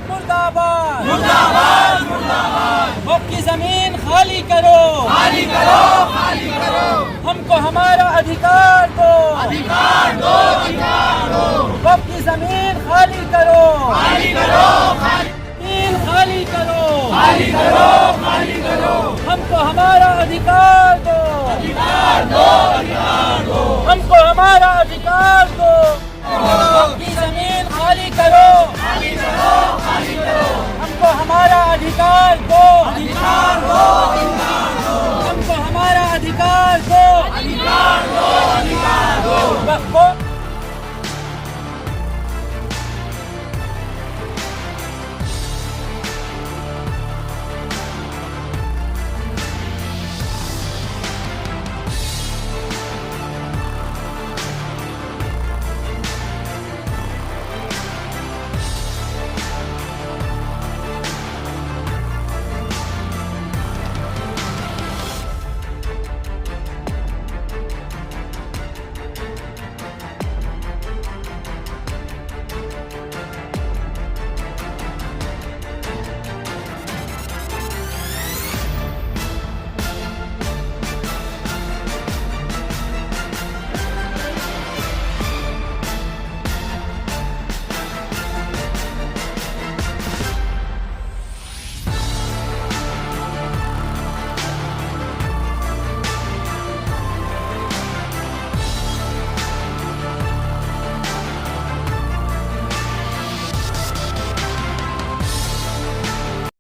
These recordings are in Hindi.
मुर्दाबाद मुर्दाबाद मुर्दाबाद। वक्फ की जमीन खाली करो, खाली करो, खाली करो। हमको हमारा अधिकार दो, अधिकार दो, अधिकार दो। वक्फ की जमीन खाली करो, खाली करो, खाली करो, खाली करो, खाली करो। हमको हमारा अधिकार दो, अधिकार दो, अधिकार दो। हमको हमारा अधिकार दो। वक्फ की जमीन खाली करो, खाली करो, खाली करो। हमको हमारा अधिकार दो, अधिकार दो, अधिकार दो। हमको हमारा अधिकार दो, अधिकार दो, अधिकार दो। वक्फ को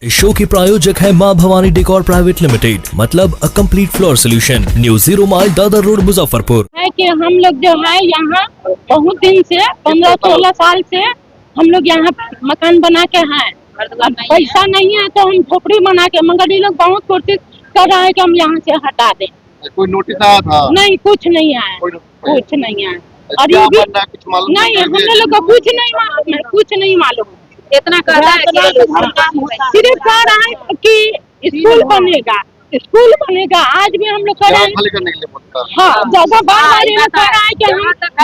इस शो के प्रायोजक है मां भवानी डेकोर प्राइवेट लिमिटेड, मतलब a complete floor solution, new 0 mile Dadar road Muzaffarpur. है कि हम लोग जो है यहाँ बहुत दिन से 15-16 साल से हम लोग यहाँ मकान बना के हैं। पैसा नहीं है तो हम झोपड़ी बना के, मगर ये लोग बहुत कोशिश कर रहे हैं कि हम यहाँ से हटा दें। कोई नोटिस आया था? नहीं, कुछ नहीं आया, कुछ नहीं आया। और क्या ये भी बनना है, कुछ मालूम नहीं, हम लोग को कुछ नहीं मालूम है, कुछ नहीं मालूम। इतना कर रहा है सिर्फ कह रहा है कि स्कूल बनेगा, स्कूल बनेगा। आज भी हम लोग कह रहे हैं खाली करने के लिए बोलता है। हाँ, जगह बार-बार ये लोग कह रहा है कि हम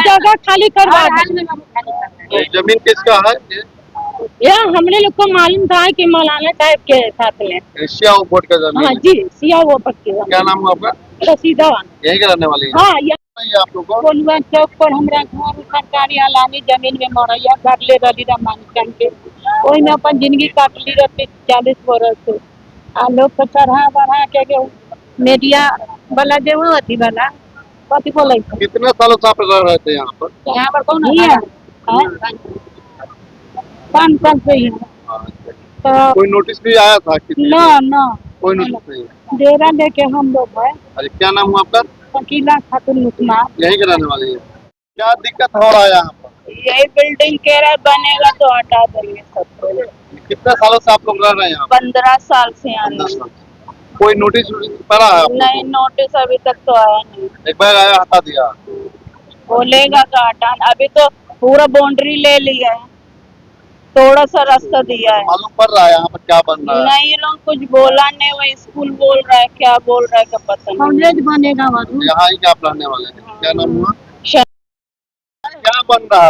जगह खाली करवा दें। जमीन किसका है? यह हमने लोग को मालूम था कि मौलाना साहब के साथ में सिया बोर्ड का जमीन। हाँ जी, सिया वो पक्की। क्या नाम है आपका? रसीदा। यहीं के रहने वाली है? हाँ, आप लोग को कोलवा चौक पर हमरा घर सरकारी अलानी जमीन में मरैया कर ले रही रामानुजन के, ओहि में अपन जिंदगी काट ली रहती 40 वर्ष से। आ लोग को चढ़ा बढ़ा के मीडिया वाला जो अथी वाला कथी बोले, कितने सालों से आप रह रहे थे यहाँ पर? यहाँ पर कौन है? 5 साल से ही। तो कोई नोटिस भी आया था? ना कोई नोटिस नहीं? डेरा लेके हम लोग है। अरे क्या नाम हुआ आपका? शकीला खातून मुस्मान। यहीं के रहने वाली है? क्या दिक्कत हो रहा है यहाँ पर? यही बिल्डिंग कह रहा बनेगा तो हटा देंगे सबको। कितने सालों से आप लोग रह रहे हैं यहाँ? 15 साल से यहाँ। 15 साल। कोई नोटिस पड़ा है? नहीं, नोटिस अभी तक तो आया नहीं। एक बार आया, हटा दिया? बोलेगा तो हटा, अभी तो पूरा बाउंड्री ले लिया है, थोड़ा सा रास्ता दिया है। मालूम पड़ रहा है यहाँ पर क्या बन रहा है? नहीं, ये लोग कुछ बोला नहीं, वो स्कूल बोल रहा है, क्या बोल रहा है क्या पता नहीं। कॉलेज बनेगा यहाँ ही क्या आप रहने वाले हैं? क्या नाम हुआ? क्या बन रहा है?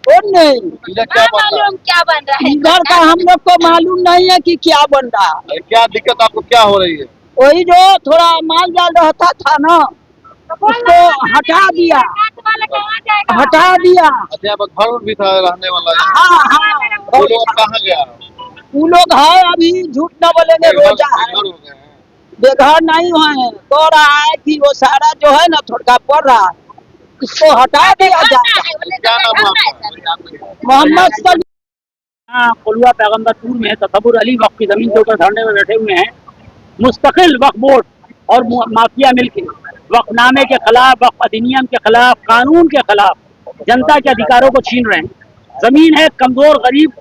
कौन नहीं, क्या बन रहा है? क्या बन रहा है? इधर का हम लोग को मालूम नहीं है कि क्या बन रहा है। अरे क्या दिक्कत आपको क्या हो रही है? वही जो थोड़ा माल जाल रहता था ना, उसको हटा दिया, हटा दिया। अच्छा, यहाँ पर घर भी था रहने वाला? हाँ हाँ, वो लोग कहाँ गया? वो लोग है, अभी झूठ न बोलेंगे, रोजा है, बेघर हो गए हैं। बेघर नहीं हुए। तो रहा है कि वो सारा जो है ना थोड़ा पड़ रहा है, इसको हटा दिया जाए। क्या नाम है आपका? मोहम्मद सलीम। हाँ, कोलवा पैगम्बरपुर में तकब्बुर अली वक्फ की जमीन के ऊपर धरने में बैठे हुए हैं। मुस्तकिल वक्फ बोर्ड और माफिया मिलकर वक्फनामे के खिलाफ, वक्फ अधिनियम के खिलाफ, कानून के खिलाफ जनता के अधिकारों को छीन रहे हैं। जमीन है कमजोर गरीब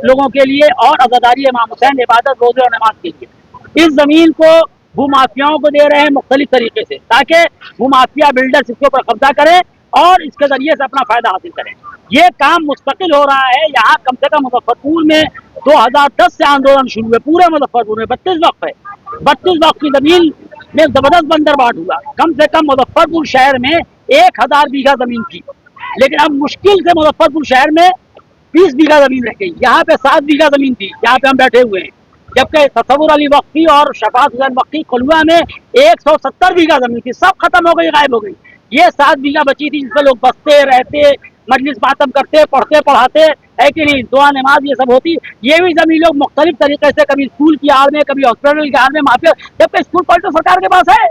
लोगों के लिए और अज़ादारी इमाम हुसैन इबादत, रोजे और नमाज के लिए। इस जमीन को भूमाफियाओं को दे रहे हैं मुख्तलिफ तरीके से, ताकि भूमाफिया बिल्डर्स इसके ऊपर कब्जा करें और इसके जरिए से अपना फायदा हासिल करें। ये काम मुस्तकिल हो रहा है। यहाँ कम से कम मुजफ्फरपुर में 2010 से आंदोलन शुरू हुए। पूरे मुजफ्फरपुर में 32 वक्फ है, 32 वक्फ की जमीन में जबरदस्त बंदरबाट हुआ। कम से कम मुजफ्फरपुर शहर में 1000 बीघा जमीन थी, लेकिन अब मुश्किल से मुजफ्फरपुर शहर में 20 बीघा जमीन रह गई। यहाँ पे 7 बीघा जमीन थी, यहाँ पे हम बैठे हुए हैं, जबकि तसव्वुर अली वक्फी और शफात हुसैन वक्फी कोल्हुआ में 170 बीघा जमीन थी, सब खत्म हो गई, गायब हो गई। ये 7 बीघा बची थी जिसमें लोग बसते रहते, मजलिस मातम करते, पढ़ते पढ़ाते, है कि नहीं, दुआ नमाज ये सब होती। ये भी जमीन लोग मुख्तलिफ तरीके से, कभी स्कूल की आड़ में, कभी हॉस्पिटल की आड़ में, माफिया, जबकि स्कूल कॉलेज तो सरकार के पास है,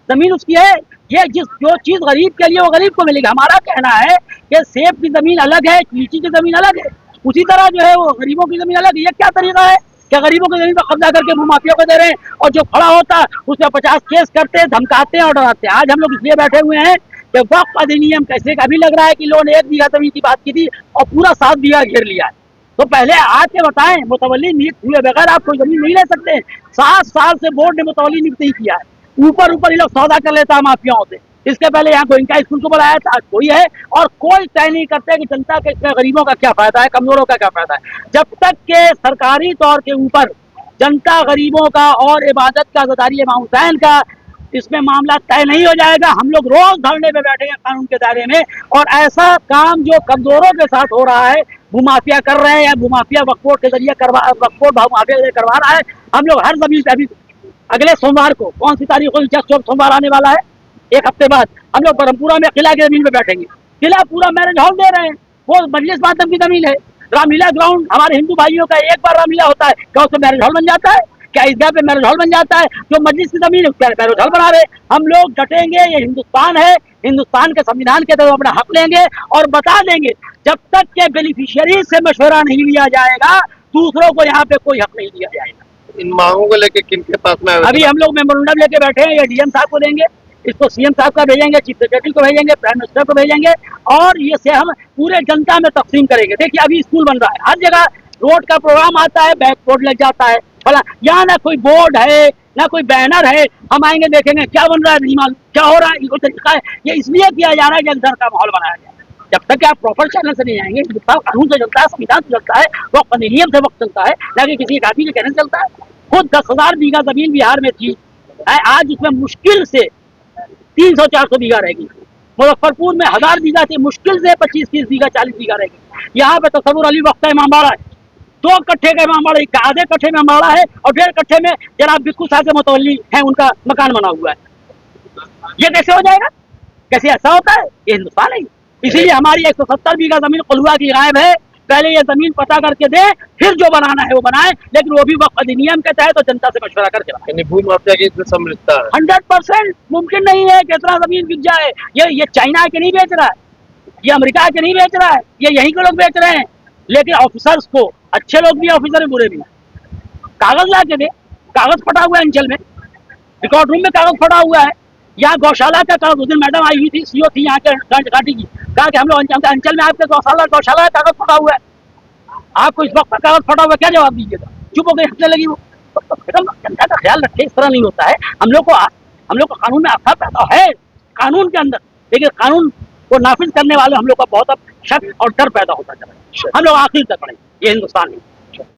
जमीन उसकी है। ये जो चीज गरीब के लिए वो गरीब को मिलेगी। हमारा कहना है कि सेब की जमीन अलग है, लीची की जमीन अलग है, उसी तरह जो है वो गरीबों की जमीन अलग है। ये क्या तरीका है कि गरीबों की जमीन पर कब्जा करके भूमाफिया को दे रहे हैं, और जो खड़ा होता है उसमें 50 केस करते हैं, धमकाते हैं और डराते हैं। आज हम लोग इसलिए बैठे हुए हैं कि वक्फ अधिनियम कैसे, अभी लग रहा है कि लोगों ने 1 बीघा जमीन की बात की थी और पूरा 7 बीघा घेर लिया है। तो पहले आके बताएं, मुतवल्ली नियुक्त हुए बगैर आप कोई जमीन नहीं ले सकते। 7 साल से बोर्ड ने मुतवल्ली नियुक्त नहीं किया है। ऊपर ये लोग सौदा कर लेता है माफियाओं से। इसके पहले यहाँ गोइंका स्कूल को बुलाया था, आज कोई है, और कोई तय नहीं करते कि जनता के, इसमें गरीबों का क्या फायदा है, कमजोरों का क्या फायदा है। जब तक के सरकारी तौर के ऊपर जनता, गरीबों का और इबादत का, ज़ादारी इमाम हुसैन का इसमें मामला तय नहीं हो जाएगा, हम लोग रोज धरने पे बैठेंगे कानून के दायरे में। और ऐसा काम जो कमजोरों के साथ हो रहा है, भूमाफिया कर रहे हैं या भूमाफिया वक्फ बोर्ड के जरिए करवा रहा है, हम लोग हर जमीन पे, अभी अगले सोमवार को, कौन सी तारीख को, सोमवार आने वाला है, 1 हफ्ते बाद, हम लोग ब्रह्मपुरा में किला की जमीन पे बैठेंगे। किला पूरा मैरिज हॉल दे रहे हैं, वो मजलिस मातम की जमीन है। रामलीला ग्राउंड हमारे हिंदू भाइयों का, एक बार रामलीला होता है, क्या उसमें मैरिज हॉल बन जाता है? क्या ईदगाह पे मैरिज हॉल बन जाता है? जो मजलिस की जमीन है उसका मैरिज हॉल बना रहे। हम लोग डटेंगे, ये हिंदुस्तान है, हिंदुस्तान के संविधान के तहत अपना हक लेंगे और बता देंगे, जब तक के बेनिफिशियरी से मशवरा नहीं लिया जाएगा, दूसरों को यहाँ पे कोई हक नहीं दिया जाएगा। इन मांगों को लेके किनके पास में अभी हम लोग मेमोरेंडम लेके बैठे हैं, ये डीएम साहब को देंगे, इसको सीएम साहब का भेजेंगे, चीफ सेक्रेटरी को भेजेंगे, प्राइम मिनिस्टर को भेजेंगे, और ये से हम पूरे जनता में तकसीम करेंगे। देखिए अभी स्कूल बन रहा है, हर जगह रोड का प्रोग्राम आता है, बैक बोर्ड लग जाता है, फला, यहाँ ना कोई बोर्ड है, ना कोई बैनर है। हम आएंगे देखेंगे क्या बन रहा है, नहीं मालूम क्या हो रहा है, इनको तरीका है। ये इसलिए किया जा रहा है कि डर का माहौल बनाया गया। जब तक कि आप प्रॉपर चैनल से नहीं आएंगे, कानून से चलता है, संविधान से चलता है, वक्त अधिनियम से वक्त चलता है, ना कि किसी एक आदमी के कहने से चलता है। खुद 10,000 बीघा जमीन बिहार में थी, आज उसमें मुश्किल से 300-400 बीघा रहेगी। मुजफ्फरपुर में 1000 बीघा थी, मुश्किल से 25-30 बीघा, 40 बीघा रहेगी। यहाँ पे तसव्वुर अली वक्फ का इमामबाड़ा है, 2 कट्ठे का इमामबाड़ा, आधे कट्ठे में इमामबाड़ा है, और 1.5 कट्ठे में जनाब बिक्कू साहब के मुतवल्ली है, उनका मकान बना हुआ है। ये कैसे हो जाएगा? कैसे ऐसा होता है? ये हिंदुस्तान है। इसीलिए हमारी 170 बीघा जमीन कोल्हुआ की गायब है। पहले ये जमीन पता करके दे, फिर जो बनाना है वो बनाए, लेकिन वो भी वक्फ अधिनियम के तहत तो जनता से मशवरा करके बनाए। भूमाफिया की इसमें सम्मिलितता है 100% मुमकिन नहीं है कि इतना जमीन बिक जाए। ये चाइना के नहीं बेच रहा है, ये अमेरिका के नहीं बेच रहा है, ये यहीं के लोग बेच रहे हैं। लेकिन ऑफिसर्स को, अच्छे लोग भी, ऑफिसर भी, बुरे भी, कागज ला के दे। कागज फटा हुआ है अंचल में, रिकॉर्ड रूम में कागज फटा हुआ है। यहाँ गौशाला का कागज, उस दिन मैडम आई हुई थी, सीओ थी यहाँ के घाटी की, कहा कि हम लोग अंचल में आपके गौशाला का कागज फटा हुआ है, आपको इस वक्त कागज फटा हुआ, क्या जवाब दीजिएगा? चुप हो गए, हंसने लगी वो। जनता का ख्याल रखे, इस तरह नहीं होता है। हम लोग को कानून में आस्था पैदा है कानून के अंदर, लेकिन कानून को नाफिज करने वाले हम लोग का बहुत अब शक और डर पैदा होता चला है। हम लोग आखिर तक पड़े, ये हिंदुस्तान है।